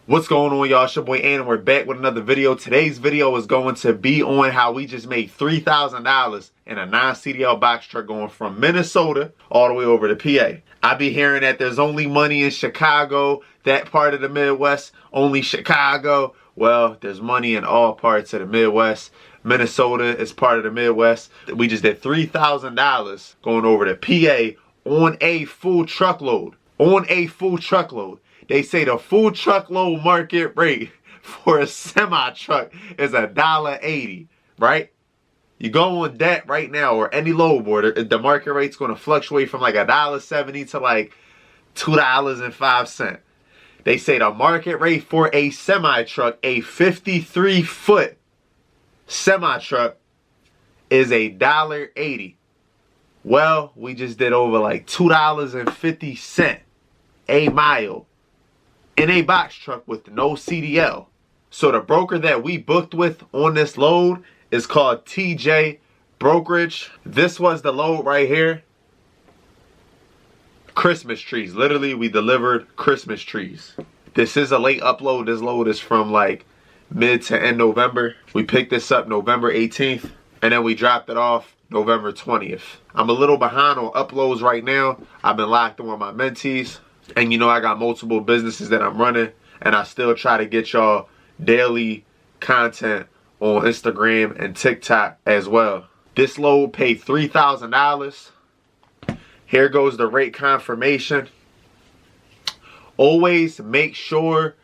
What's going on, y'all? It's your boy Ann, and we're back with another video. Today's video is going to be on how we just made $3,000 in a non-CDL box truck going from Minnesota all the way over to PA. I be hearing that there's only money in Chicago, that part of the Midwest, only Chicago. Well, there's money in all parts of the Midwest. Minnesota is part of the Midwest. We just did $3,000 going over to PA on a full truckload. On a full truckload. They say the full truckload market rate for a semi-truck is $1.80, right? You go on that right now, or any load board, the market rate's going to fluctuate from like $1.70 to like $2.05. They say the market rate for a semi-truck, a 53-foot semi-truck, is $1.80. Well, we just did over like $2.50 a mile in a box truck with no CDL. So the broker that we booked with on this load is called TJ Brokerage. This was the load right here. Christmas trees. Literally, we delivered Christmas trees. This is a late upload. This load is from like mid to end November. We picked this up November 18th, and then we dropped it off November 20th. I'm a little behind on uploads right now. I've been locked in with my mentees. And you know, I got multiple businesses that I'm running, and I still try to get y'all daily content on Instagram and TikTok as well. This load paid $3,000. Here goes the rate confirmation. Always make sure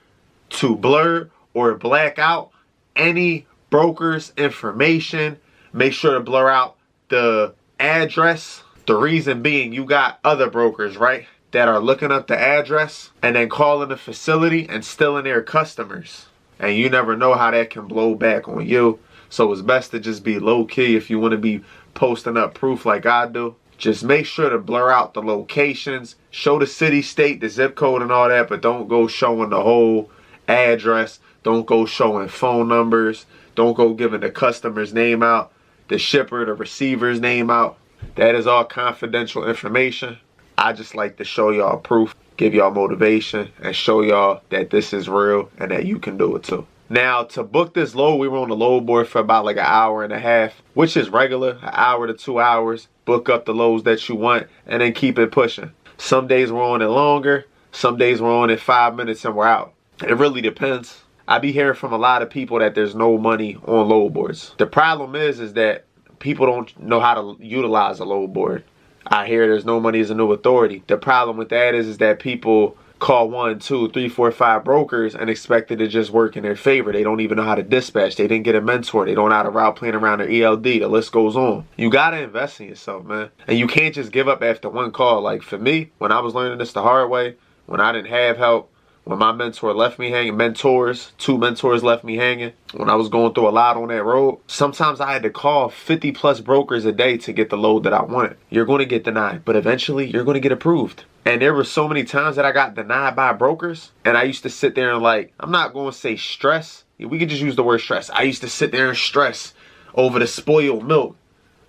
to blur or black out any broker's information. Make sure to blur out the address. The reason being, you got other brokers, right, that are looking up the address and then calling the facility and stealing their customers. And you never know how that can blow back on you. So it's best to just be low key if you want to be posting up proof like I do. Just make sure to blur out the locations, show the city, state, the zip code and all that, but don't go showing the whole address. Don't go showing phone numbers. Don't go giving the customer's name out, the shipper, the receiver's name out. That is all confidential information. I just like to show y'all proof, give y'all motivation, and show y'all that this is real and that you can do it too. Now, to book this load, we were on the load board for about like an hour and a half, which is regular, an hour to 2 hours. Book up the loads that you want and then keep it pushing. Some days we're on it longer, some days we're on it 5 minutes and we're out. It really depends. I be hearing from a lot of people that there's no money on load boards. The problem is that people don't know how to utilize a load board. I hear there's no money is a new authority. The problem with that is that people call 1, 2, 3, 4, 5 brokers and expect it to just work in their favor. They don't even know how to dispatch. They didn't get a mentor. They don't know how to route plan around their ELD. The list goes on. You got to invest in yourself, man. And you can't just give up after one call. Like for me, when I was learning this the hard way, when I didn't have help, when my mentor left me hanging, two mentors left me hanging, when I was going through a lot on that road, sometimes I had to call 50 plus brokers a day to get the load that I wanted. You're going to get denied, but eventually you're going to get approved. And there were so many times that I got denied by brokers, and I used to sit there and like, I'm not going to say stress. We could just use the word stress. I used to sit there and stress over the spoiled milk,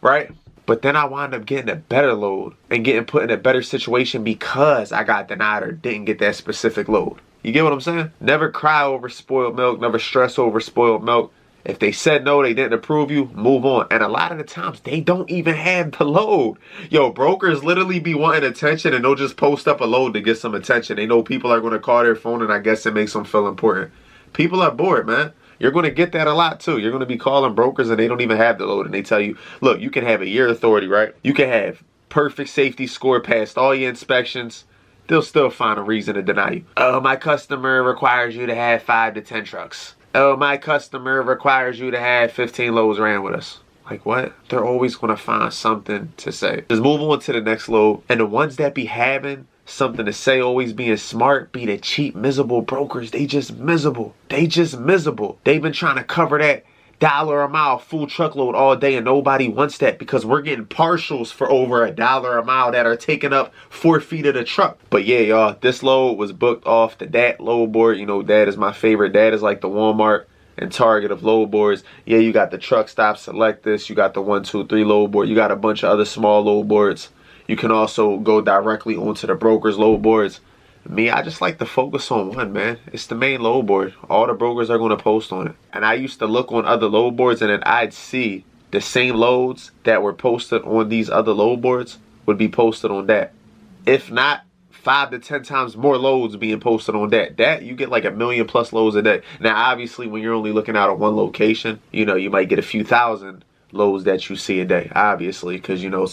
right? But then I wound up getting a better load and getting put in a better situation because I got denied or didn't get that specific load. You get what I'm saying? Never cry over spoiled milk. Never stress over spoiled milk. If they said no, they didn't approve you, move on. And a lot of the times, they don't even have the load. Yo, brokers literally be wanting attention and they'll just post up a load to get some attention. They know people are going to call their phone and I guess it makes them feel important. People are bored, man. You're going to get that a lot too. You're going to be calling brokers and they don't even have the load. And they tell you, look, you can have a year authority, right? You can have perfect safety score, passed all your inspections. They'll still find a reason to deny you. Oh, my customer requires you to have 5 to 10 trucks. Oh, my customer requires you to have 15 loads ran with us. Like what? They're always going to find something to say. Just move on to the next load. And the ones that be having something to say, always being smart, be the cheap, miserable brokers. They just miserable. They just miserable. They've been trying to cover that $1 a mile full truckload all day and nobody wants that because we're getting partials for over $1 a mile that are taking up 4 feet of the truck. But yeah, y'all, this load was booked off the DAT load board. You know, DAT is my favorite. DAT is like the Walmart and Target of load boards. Yeah, you got the Truck Stop Select This. You got the 1, 2, 3 load board. You got a bunch of other small load boards. You can also go directly onto the broker's load boards. Me, I just like to focus on one, man. It's the main load board. All the brokers are going to post on it. And I used to look on other load boards, and then I'd see the same loads that were posted on these other load boards would be posted on that. If not, 5 to 10 times more loads being posted on that. You get like 1 million plus loads a day. Now, obviously, when you're only looking out at one location, you know, you might get a few thousand loads that you see a day, obviously, because, you know,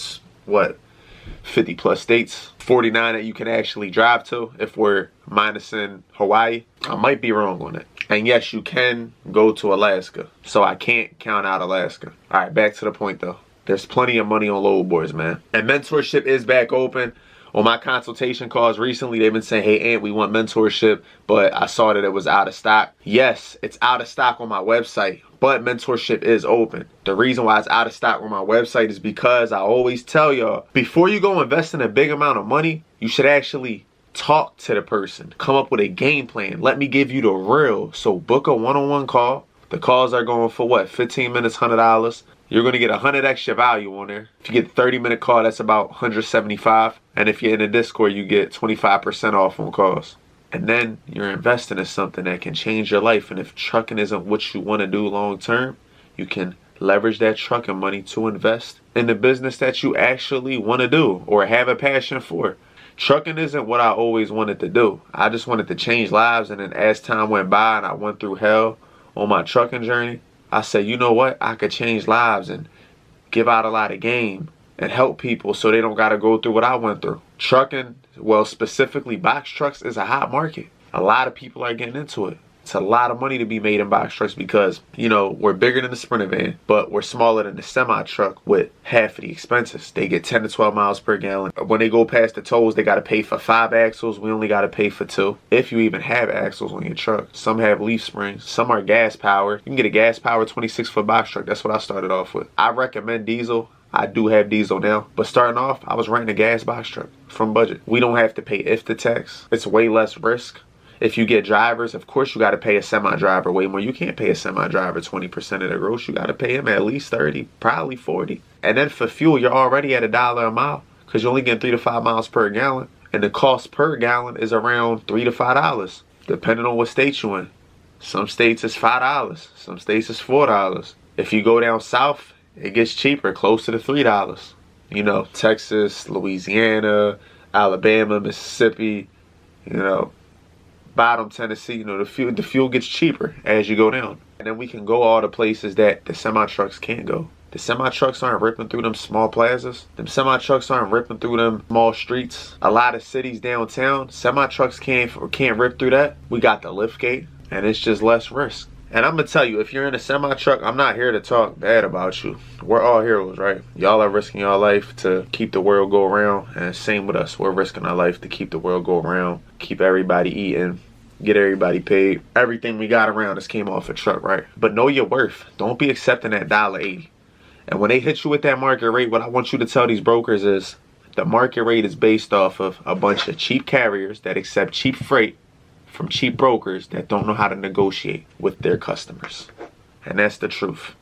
what, 50 plus states, 49 that you can actually drive to if we're minusing Hawaii. I might be wrong on it. And yes, you can go to Alaska, so I can't count out Alaska. All right, back to the point though. There's plenty of money on load boards, man. And mentorship is back open. On my consultation calls recently, they've been saying, hey, Ant, we want mentorship, but I saw that it was out of stock. Yes, it's out of stock on my website, but mentorship is open. The reason why it's out of stock on my website is because I always tell y'all, before you go invest in a big amount of money, you should actually talk to the person. Come up with a game plan. Let me give you the real. So book a one-on-one call. The calls are going for what? 15 minutes, $100. You're going to get 100 extra value on there. If you get a 30-minute call, that's about 175. And if you're in the Discord, you get 25% off on calls. And then you're investing in something that can change your life. And if trucking isn't what you want to do long term, you can leverage that trucking money to invest in the business that you actually want to do or have a passion for. Trucking isn't what I always wanted to do. I just wanted to change lives. And then as time went by and I went through hell on my trucking journey, I said, you know what? I could change lives and give out a lot of game and help people so they don't got to go through what I went through. Trucking, well, specifically box trucks, is a hot market. A lot of people are getting into it. It's a lot of money to be made in box trucks because, you know, we're bigger than the Sprinter van, but we're smaller than the semi truck with half of the expenses. They get 10 to 12 miles per gallon. When they go past the tolls, they got to pay for 5 axles. We only got to pay for 2. If you even have axles on your truck. Some have leaf springs. Some are gas powered. You can get a gas powered 26-foot box truck. That's what I started off with. I recommend diesel. I do have diesel now, but starting off, I was renting a gas box truck from budget. We don't have to pay IFTA tax. It's way less risk. If you get drivers, of course you got to pay a semi-driver way more. You can't pay a semi-driver 20% of the gross. You got to pay him at least 30, probably 40. And then for fuel, you're already at $1 a mile because you're only getting 3 to 5 miles per gallon. And the cost per gallon is around $3 to $5, depending on what state you're in. Some states it's $5. Some states it's $4. If you go down south, it gets cheaper, closer to $3. You know, Texas, Louisiana, Alabama, Mississippi, you know, bottom Tennessee, you know, the fuel gets cheaper as you go down. And then we can go all the places that the semi-trucks can't go. The semi-trucks aren't ripping through them small plazas. Them semi-trucks aren't ripping through them small streets. A lot of cities downtown, semi-trucks can't rip through that. We got the lift gate, and it's just less risk. And I'm going to tell you, if you're in a semi-truck, I'm not here to talk bad about you. We're all heroes, right? Y'all are risking your life to keep the world go around. And same with us. We're risking our life to keep the world go around, keep everybody eating, get everybody paid. Everything we got around us came off a truck, right? But know your worth. Don't be accepting that $1.80. And when they hit you with that market rate, what I want you to tell these brokers is the market rate is based off of a bunch of cheap carriers that accept cheap freight from cheap brokers that don't know how to negotiate with their customers. And that's the truth.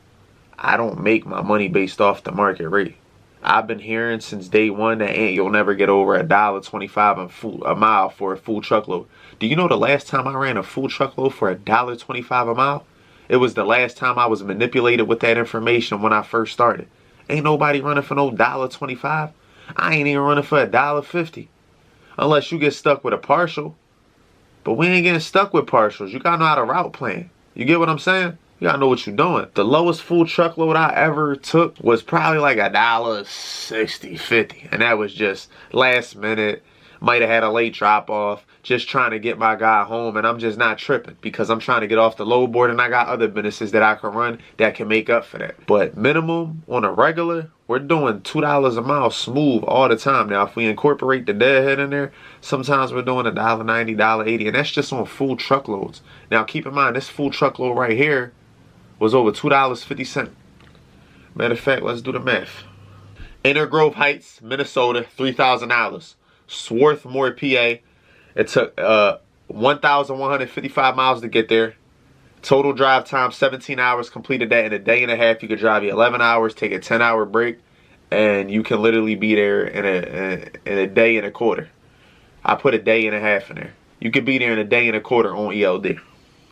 I don't make my money based off the market rate. I've been hearing since day one that you'll never get over $1.25 a mile for a full truckload. Do you know the last time I ran a full truckload for $1.25 a mile? It was the last time I was manipulated with that information when I first started. Ain't nobody running for no $1.25. I ain't even running for $1.50. Unless you get stuck with a partial. But we ain't getting stuck with partials. You gotta know how to route plan. You get what I'm saying? You gotta know what you're doing. The lowest full truckload I ever took was probably like $1.60, $50. And that was just last minute. Might have had a late drop off. Just trying to get my guy home. And I'm just not tripping because I'm trying to get off the load board and I got other businesses that I can run that can make up for that. But minimum on a regular, we're doing $2 a mile smooth all the time. Now, if we incorporate the deadhead in there, sometimes we're doing $1.90, $1.80. And that's just on full truckloads. Now, keep in mind, this full truckload right here was over $2.50. Matter of fact, let's do the math. Inner Grove Heights, Minnesota, $3,000. Swarthmore, PA. It took 1,155 miles to get there. Total drive time, 17 hours. Completed that in a day and a half. You could drive 11 hours, take a 10-hour break, and you can literally be there in a day and a quarter. I put a day and a half in there. You could be there in a day and a quarter on ELD.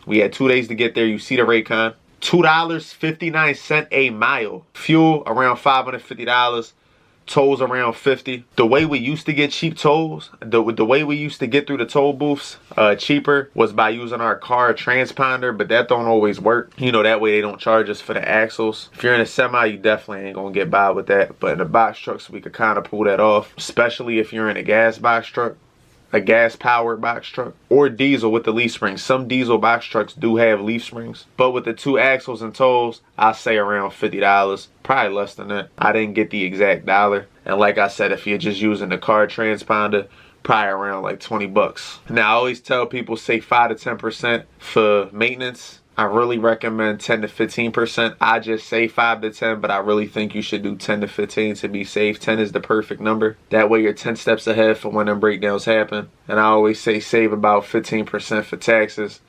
We had 2 days to get there. You see the Raycon. $2.59 a mile. Fuel around $550. Tolls around $50. The way we used to get cheap tolls, the way we used to get through the toll booths cheaper was by using our car transponder, but that don't always work. You know, that way they don't charge us for the axles. If you're in a semi, you definitely ain't gonna get by with that. But in the box trucks, we could kind of pull that off, especially if you're in a gas box truck, a gas-powered box truck, or diesel with the leaf springs. Some diesel box trucks do have leaf springs, but with the 2 axles and tolls, I'll say around $50, probably less than that. I didn't get the exact dollar, and like I said, if you're just using the car transponder, probably around like 20 bucks. Now, I always tell people say 5 to 10% for maintenance. I really recommend 10 to 15%. I just say 5 to 10, but I really think you should do 10 to 15 to be safe. 10 is the perfect number. That way you're 10 steps ahead for when them breakdowns happen. And I always say save about 15% for taxes.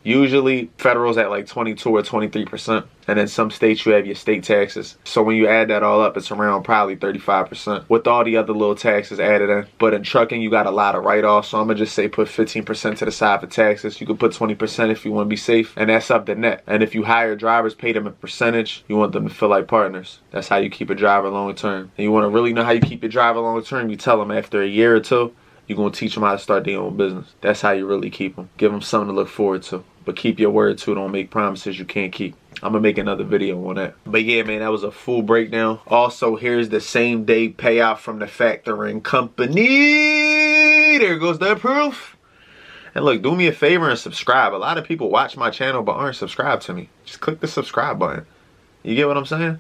Usually federal's at like 22 or 23%. And in some states you have your state taxes. So when you add that all up, it's around probably 35% with all the other little taxes added in. But in trucking, you got a lot of write-offs. So I'm gonna just say put 15% to the side for taxes. You could put 20% if you want to be safe, and that's up to net. And if you hire drivers, pay them a percentage. You want them to feel like partners. That's how you keep a driver long term. And you want to really know how you keep your driver long term, you tell them after a year or two, you're going to teach them how to start their own business. That's how you really keep them. Give them something to look forward to. But keep your word too. Don't make promises you can't keep. I'm going to make another video on that. But yeah, man, that was a full breakdown. Also, here's the same day payout from the factoring company. There goes the proof. And look, do me a favor and subscribe. A lot of people watch my channel but aren't subscribed to me. Just click the subscribe button. You get what I'm saying?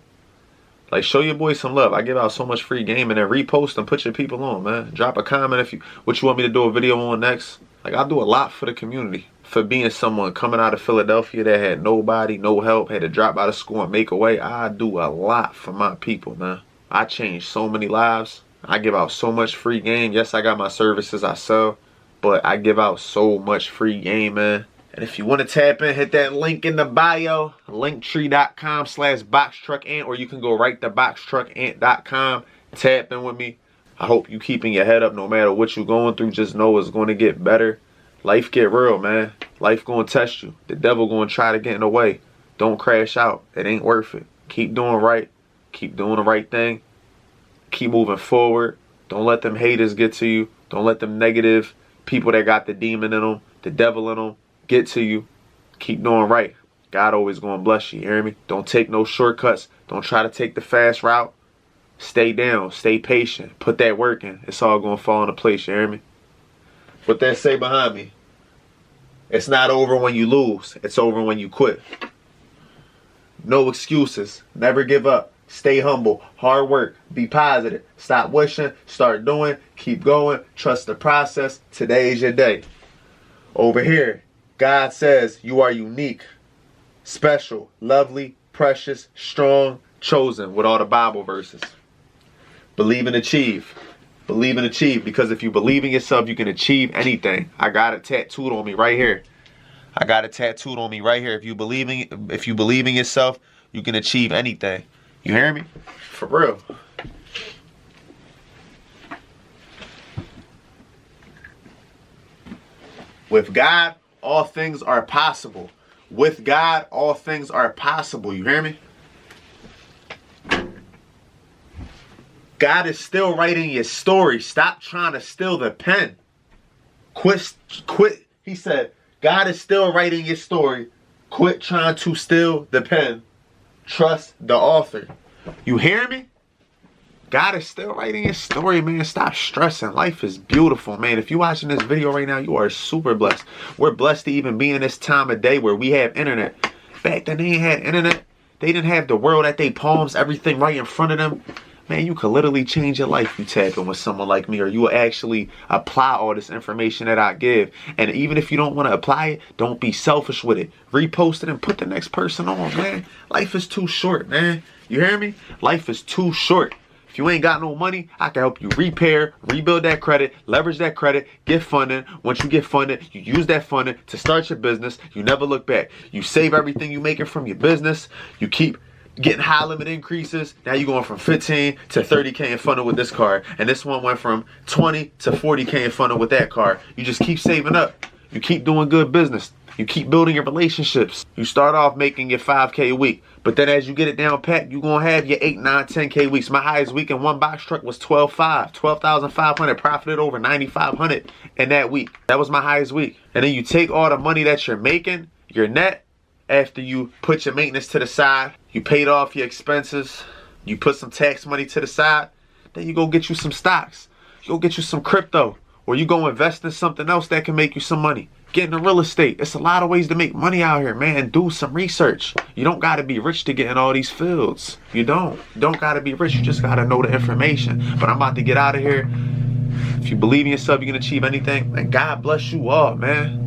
Like, show your boy some love. I give out so much free game, and then repost and put your people on, man. Drop a comment if you what you want me to do a video on next. Like, I do a lot for the community. For being someone coming out of Philadelphia that had nobody, no help, had to drop out of school and make a way. I do a lot for my people, man. I change so many lives. I give out so much free game. Yes, I got my services I sell, but I give out so much free game, man. And if you want to tap in, hit that link in the bio, linktree.com/boxtruckant, or you can go right to boxtruckant.com. Tap in with me. I hope you keeping your head up no matter what you're going through. Just know it's going to get better. Life get real, man. Life going to test you. The devil going to try to get in the way. Don't crash out. It ain't worth it. Keep doing right. Keep doing the right thing. Keep moving forward. Don't let them haters get to you. Don't let them negative people that got the demon in them, the devil in them, get to you. Keep doing right. God always gonna bless you, you hear me? Don't take no shortcuts. Don't try to take the fast route. Stay down, stay patient, put that work in. It's all gonna fall into place, you hear me? What that say behind me? It's not over when you lose, it's over when you quit. No excuses, never give up. Stay humble, hard work, be positive. Stop wishing, start doing, keep going, trust the process. Today is your day. Over here, God says you are unique, special, lovely, precious, strong, chosen, with all the Bible verses. Believe and achieve. Believe and achieve, because if you believe in yourself, you can achieve anything. I got it tattooed on me right here. I got it tattooed on me right here. If you believe in yourself, you can achieve anything. You hear me? For real. With God, all things are possible. With God, all things are possible. You hear me? God is still writing your story. Stop trying to steal the pen. Quit. He said, God is still writing your story. Quit trying to steal the pen. Trust the author. You hear me? God is still writing your story, man. Stop stressing. Life is beautiful, man. If you're watching this video right now, you are super blessed. We're blessed to even be in this time of day where we have internet. Back then, they ain't had internet. They didn't have the world at their palms, everything right in front of them. Man, you could literally change your life if you tap in with someone like me, or you will actually apply all this information that I give. And even if you don't want to apply it, don't be selfish with it. Repost it and put the next person on, man. Life is too short, man. You hear me? Life is too short. If you ain't got no money, I can help you repair, rebuild that credit, leverage that credit, get funding. Once you get funded, you use that funding to start your business. You never look back. You save everything you making from your business. You keep getting high limit increases. Now you're going from 15 to 30K in funnel with this card. And this one went from 20 to 40K in funnel with that card. You just keep saving up. You keep doing good business. You keep building your relationships. You start off making your 5K a week. But then as you get it down pat, you're going to have your 8, 9, 10K weeks. My highest week in one box truck was 12,500. Profited over 9,500 in that week. That was my highest week. And then you take all the money that you're making, your net, after you put your maintenance to the side, you paid off your expenses, you put some tax money to the side, then you go get you some stocks. You go get you some crypto. Or you go invest in something else that can make you some money. Get into real estate. It's a lot of ways to make money out here, man. Do some research. You don't got to be rich to get in all these fields. You don't. You don't got to be rich. You just got to know the information. But I'm about to get out of here. If you believe in yourself, you can achieve anything. And God bless you all, man.